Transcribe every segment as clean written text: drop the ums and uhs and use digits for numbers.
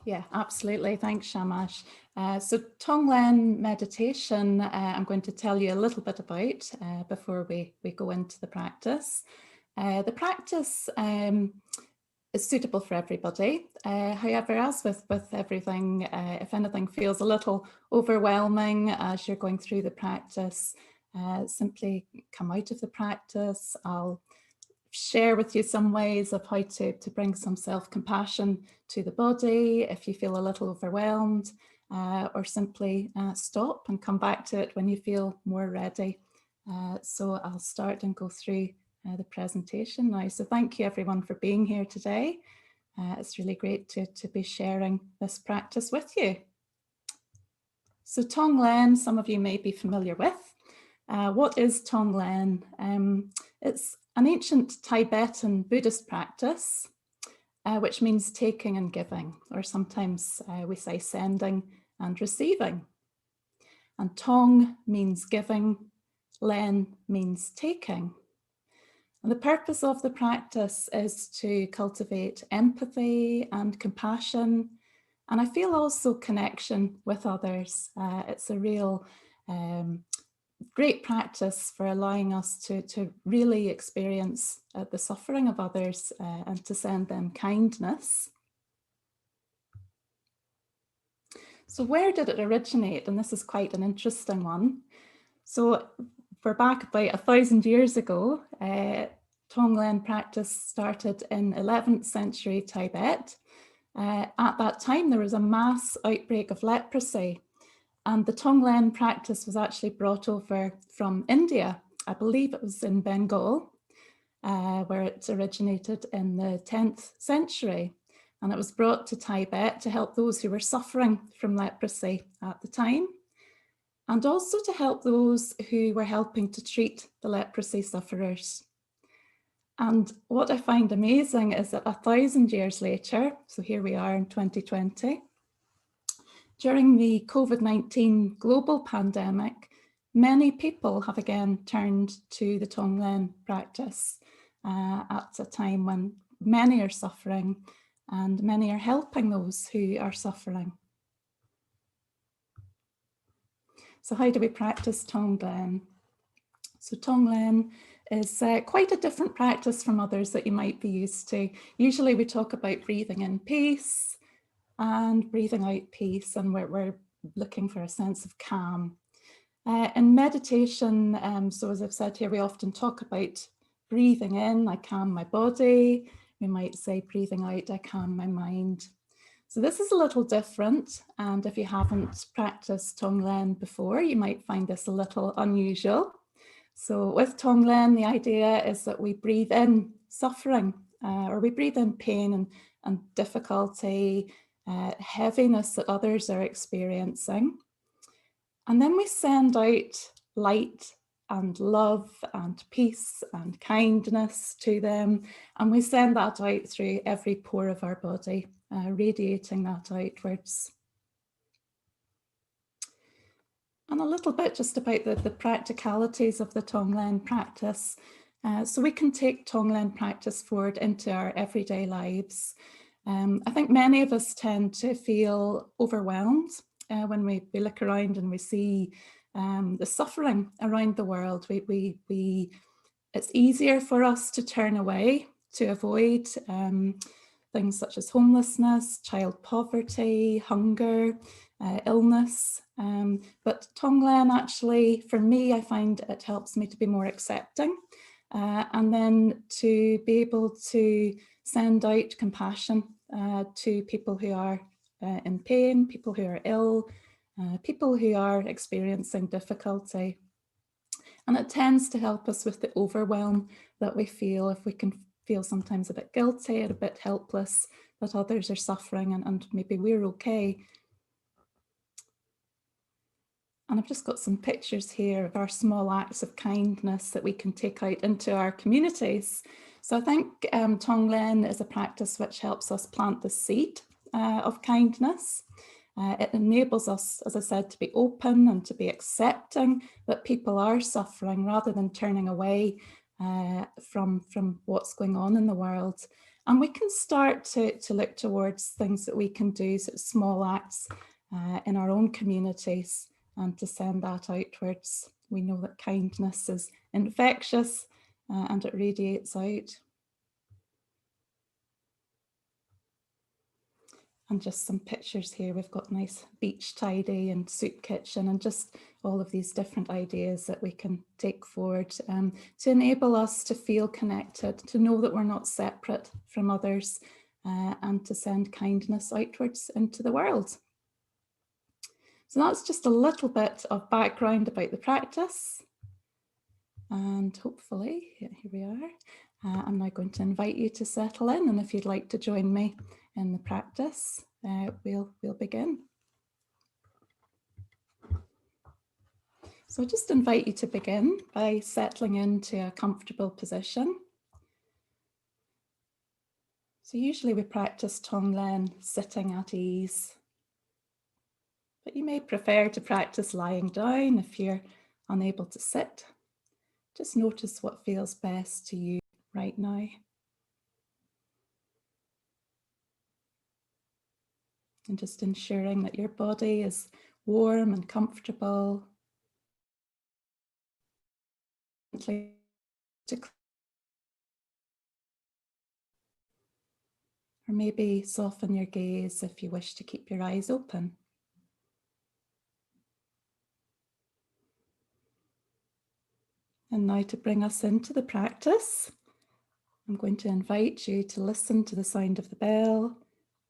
Yeah, absolutely. Thanks, Shamash. So Tonglen meditation, I'm going to tell you a little bit about before we go into the practice. The practice is suitable for everybody. However, as with everything, if anything feels a little overwhelming as you're going through the practice, simply come out of the practice. I'll share with you some ways of how to bring some self-compassion to the body if you feel a little overwhelmed, or simply stop and come back to it when you feel more ready. So I'll start and go through the presentation now. So thank you everyone for being here today. It's really great to be sharing this practice with you. So Tonglen, some of you may be familiar with. What is Tonglen? It's an ancient Tibetan Buddhist practice, which means taking and giving, or sometimes we say sending and receiving. And Tong means giving, Len means taking. And the purpose of the practice is to cultivate empathy and compassion, and I feel also connection with others. It's a real great practice for allowing us to really experience the suffering of others and to send them kindness. So where did it originate? And this is quite an interesting one. So we're back about 1,000 years ago. Tonglen practice started in 11th century Tibet. At that time, there was a mass outbreak of leprosy, and the Tonglen practice was actually brought over from India. I believe it was in Bengal, where it originated in the 10th century. And it was brought to Tibet to help those who were suffering from leprosy at the time, and also to help those who were helping to treat the leprosy sufferers. And what I find amazing is that 1,000 years later, so here we are in 2020, during the COVID-19 global pandemic, many people have again turned to the Tonglen practice at a time when many are suffering and many are helping those who are suffering. So how do we practice Tonglen? So Tonglen is quite a different practice from others that you might be used to. Usually we talk about breathing in peace and breathing out peace, and we're looking for a sense of calm. In meditation, so as I've said here, we often talk about breathing in, I calm my body. We might say breathing out, I calm my mind. So this is a little different, and if you haven't practiced Tonglen before, you might find this a little unusual. So with Tonglen, the idea is that we breathe in suffering, or we breathe in pain and difficulty, heaviness that others are experiencing. And then we send out light and love and peace and kindness to them. And we send that out through every pore of our body, radiating that outwards. And a little bit just about the practicalities of the Tonglen practice. So we can take Tonglen practice forward into our everyday lives. I think many of us tend to feel overwhelmed when we look around and we see the suffering around the world. It's easier for us to turn away, to avoid things such as homelessness, child poverty, hunger, illness. But Tonglen actually, for me, I find it helps me to be more accepting and then to be able to send out compassion to people who are in pain, people who are ill, people who are experiencing difficulty. And it tends to help us with the overwhelm that we feel if we can feel sometimes a bit guilty or a bit helpless that others are suffering and maybe we're okay. And I've just got some pictures here of our small acts of kindness that we can take out into our communities. So I think Tonglen is a practice which helps us plant the seed of kindness. It enables us, as I said, to be open and to be accepting that people are suffering rather than turning away from what's going on in the world. And we can start to look towards things that we can do, sort of small acts in our own communities, and to send that outwards. We know that kindness is infectious and it radiates out. And just some pictures here. We've got nice beach tidy and soup kitchen, and just all of these different ideas that we can take forward to enable us to feel connected, to know that we're not separate from others, and to send kindness outwards into the world. So that's just a little bit of background about the practice. And hopefully, here we are. I'm now going to invite you to settle in, and if you'd like to join me in the practice, we'll begin. So I just invite you to begin by settling into a comfortable position. So usually we practice Tonglen sitting at ease, but you may prefer to practice lying down if you're unable to sit. Just notice what feels best to you right now. And just ensuring that your body is warm and comfortable. Or maybe soften your gaze if you wish to keep your eyes open. And now, to bring us into the practice, I'm going to invite you to listen to the sound of the bell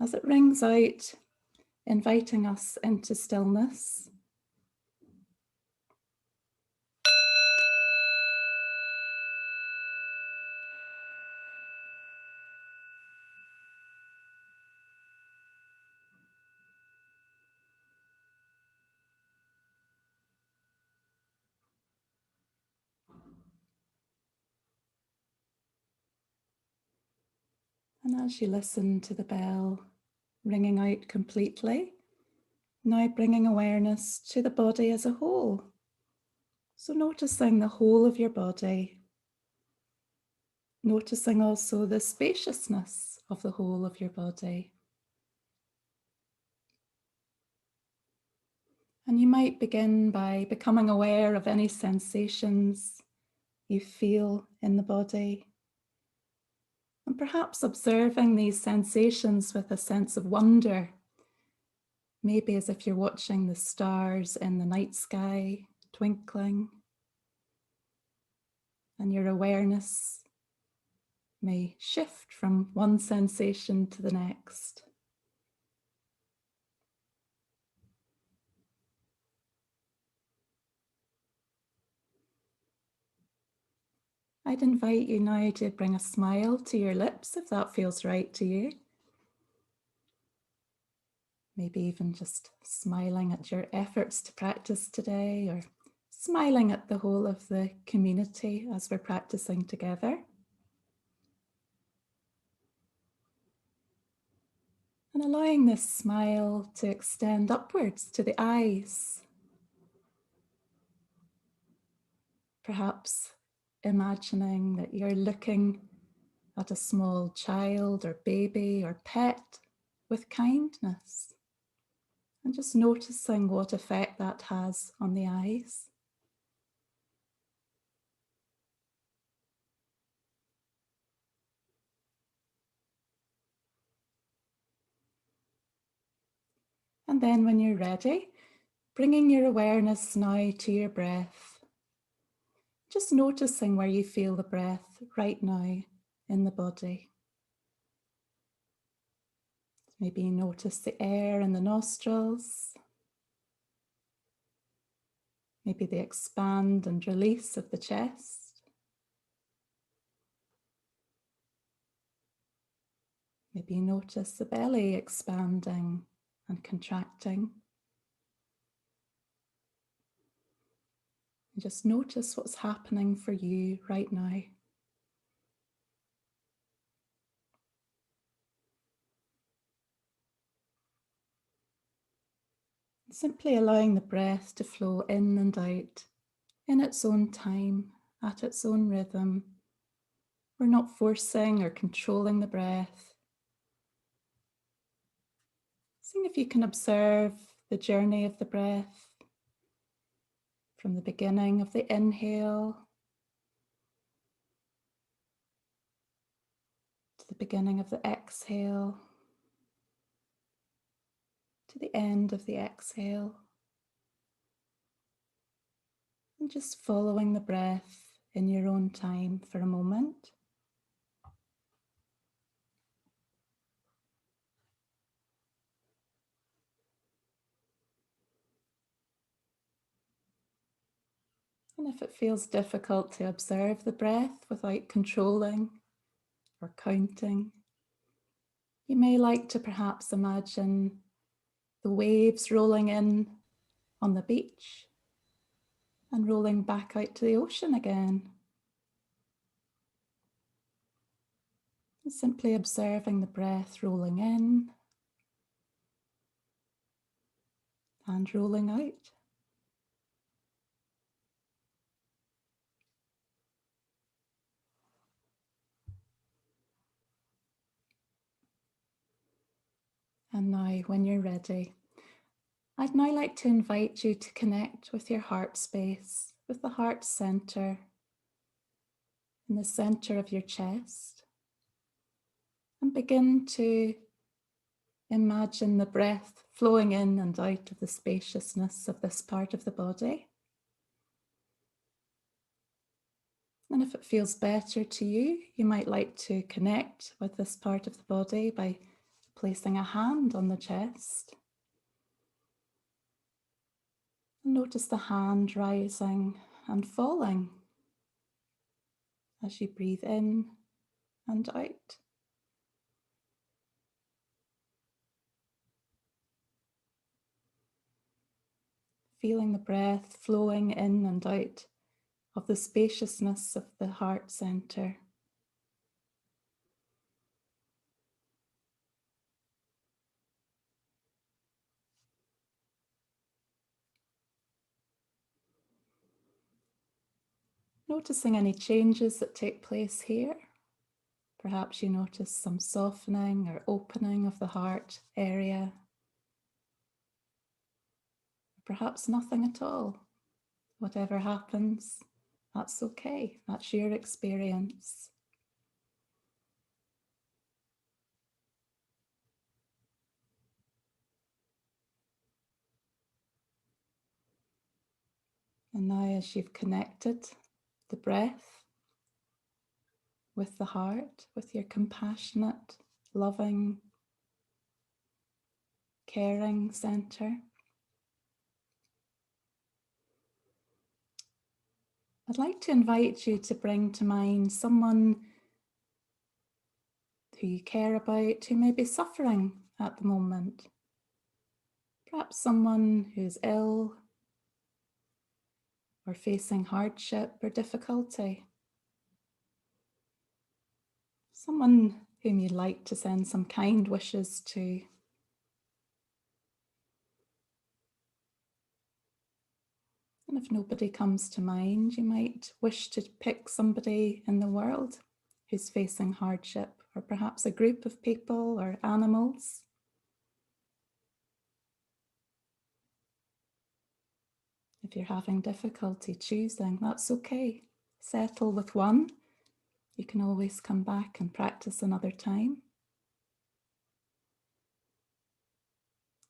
as it rings out, inviting us into stillness. And as you listen to the bell ringing out completely, now bringing awareness to the body as a whole. So noticing the whole of your body, noticing also the spaciousness of the whole of your body. And you might begin by becoming aware of any sensations you feel in the body, and perhaps observing these sensations with a sense of wonder, maybe as if you're watching the stars in the night sky twinkling, and your awareness may shift from one sensation to the next. I'd invite you now to bring a smile to your lips if that feels right to you. Maybe even just smiling at your efforts to practice today, or smiling at the whole of the community as we're practicing together. And allowing this smile to extend upwards to the eyes. Perhaps imagining that you're looking at a small child or baby or pet with kindness, and just noticing what effect that has on the eyes. And then when you're ready, bringing your awareness now to your breath, just noticing where you feel the breath right now in the body. Maybe notice the air in the nostrils, maybe the expand and release of the chest, maybe notice the belly expanding and contracting. And just notice what's happening for you right now. Simply allowing the breath to flow in and out in its own time, at its own rhythm, We're not forcing or controlling the breath. Seeing if you can observe the journey of the breath from the beginning of the inhale to the beginning of the exhale, to the end of the exhale. And just following the breath in your own time for a moment. And if it feels difficult to observe the breath without controlling or counting, you may like to perhaps imagine the waves rolling in on the beach and rolling back out to the ocean again. And simply observing the breath rolling in and rolling out. And now, when you're ready, I'd now like to invite you to connect with your heart space, with the heart center, in the center of your chest, and begin to imagine the breath flowing in and out of the spaciousness of this part of the body. And if it feels better to you, you might like to connect with this part of the body by placing a hand on the chest. And notice the hand rising and falling as you breathe in and out. Feeling the breath flowing in and out of the spaciousness of the heart center. Noticing any changes that take place here. Perhaps you notice some softening or opening of the heart area. Perhaps nothing at all. Whatever happens, that's okay. That's your experience. And now, as you've connected the breath with the heart, with your compassionate, loving, caring center, I'd like to invite you to bring to mind someone who you care about, who may be suffering at the moment. Perhaps someone who's ill or facing hardship or difficulty. Someone whom you'd like to send some kind wishes to. And if nobody comes to mind, you might wish to pick somebody in the world who's facing hardship, or perhaps a group of people or animals. If you're having difficulty choosing, that's okay. Settle with one. You can always come back and practice another time.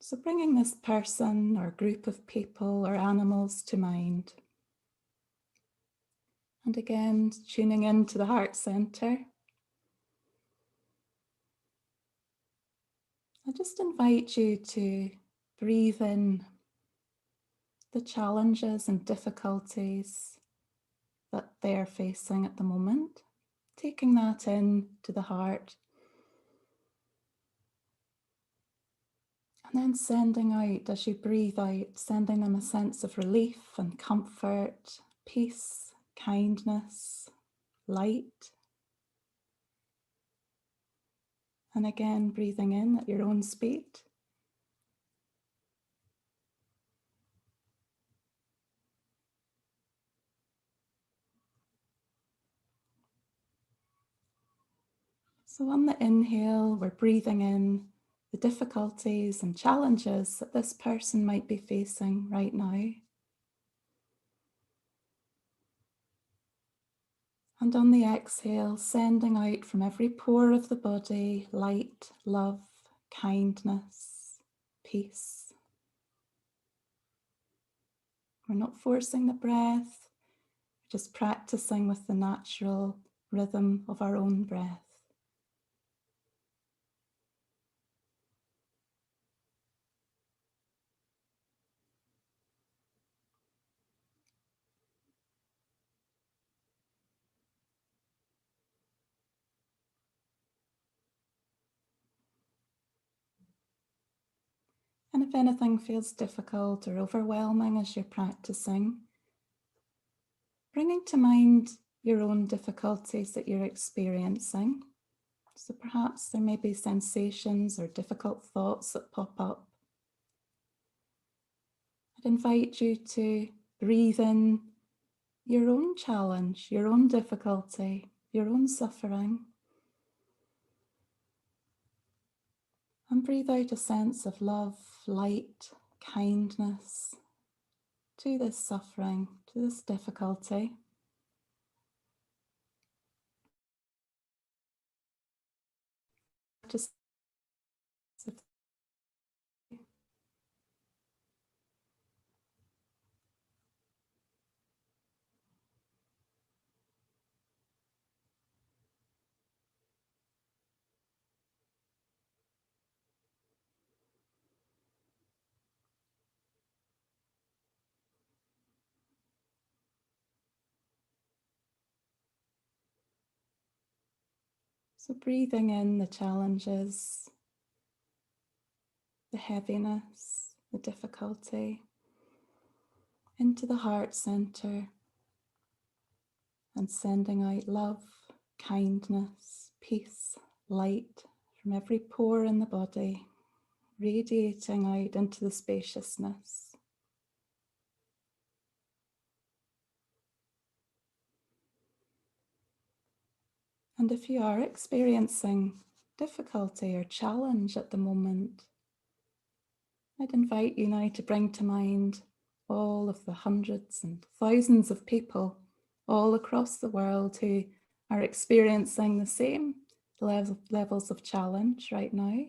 So bringing this person or group of people or animals to mind. And again, tuning into the heart center. I just invite you to breathe in the challenges and difficulties that they're facing at the moment, taking that in to the heart, and then sending out as you breathe out, sending them a sense of relief and comfort, peace, kindness, light. And again, breathing in at your own speed. So on the inhale, we're breathing in the difficulties and challenges that this person might be facing right now. And on the exhale, sending out from every pore of the body light, love, kindness, peace. We're not forcing the breath, we're just practicing with the natural rhythm of our own breath. And if anything feels difficult or overwhelming as you're practicing, bringing to mind your own difficulties that you're experiencing. So perhaps there may be sensations or difficult thoughts that pop up. I'd invite you to breathe in your own challenge, your own difficulty, your own suffering. And breathe out a sense of love, light, kindness to this suffering, to this difficulty. Just so breathing in the challenges, the heaviness, the difficulty, into the heart center, and sending out love, kindness, peace, light from every pore in the body, radiating out into the spaciousness. And if you are experiencing difficulty or challenge at the moment, I'd invite you now to bring to mind all of the hundreds and thousands of people all across the world who are experiencing the same levels of challenge right now.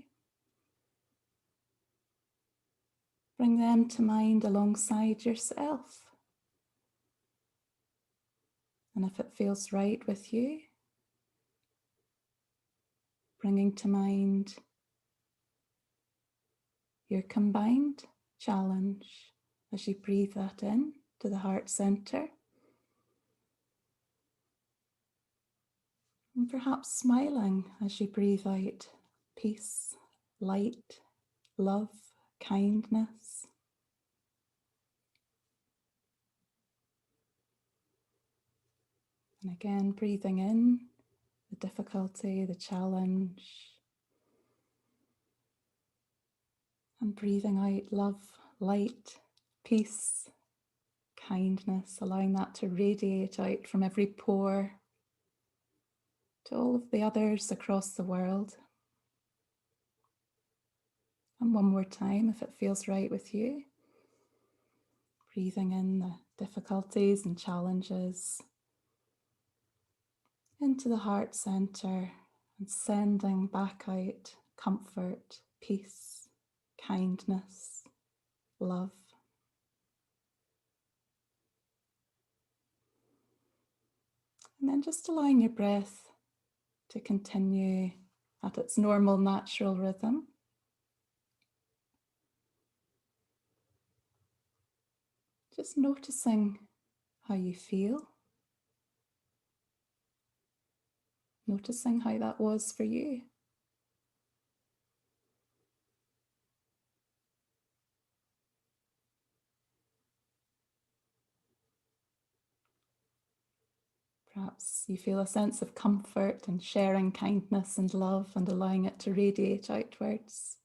Bring them to mind alongside yourself. And if it feels right with you, bringing to mind your combined challenge as you breathe that in to the heart center. And perhaps smiling as you breathe out peace, light, love, kindness. And again, breathing in the difficulty, the challenge. And breathing out love, light, peace, kindness, allowing that to radiate out from every pore to all of the others across the world. And one more time, if it feels right with you, breathing in the difficulties and challenges into the heart center and sending back out comfort, peace, kindness, love. And then just allowing your breath to continue at its normal, natural rhythm. Just noticing how you feel. Noticing how that was for you. Perhaps you feel a sense of comfort and sharing kindness and love and allowing it to radiate outwards.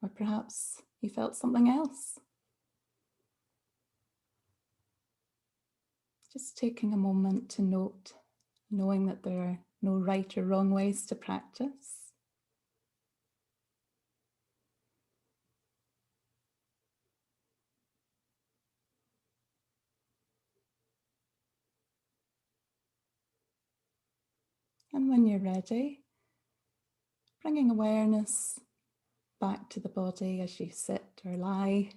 Or perhaps you felt something else. Just taking a moment to note, knowing that there are no right or wrong ways to practice. And when you're ready, bringing awareness back to the body as you sit or lie.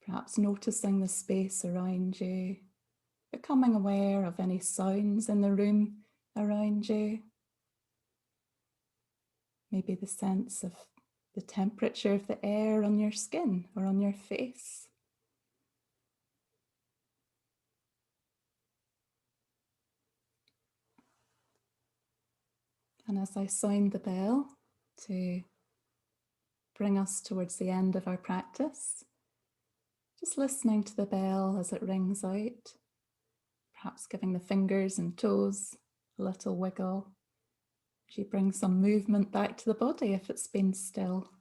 Perhaps noticing the space around you, becoming aware of any sounds in the room around you. Maybe the sense of the temperature of the air on your skin or on your face. And as I sound the bell to bring us towards the end of our practice, just listening to the bell as it rings out, perhaps giving the fingers and toes a little wiggle as you bring some movement back to the body if it's been still.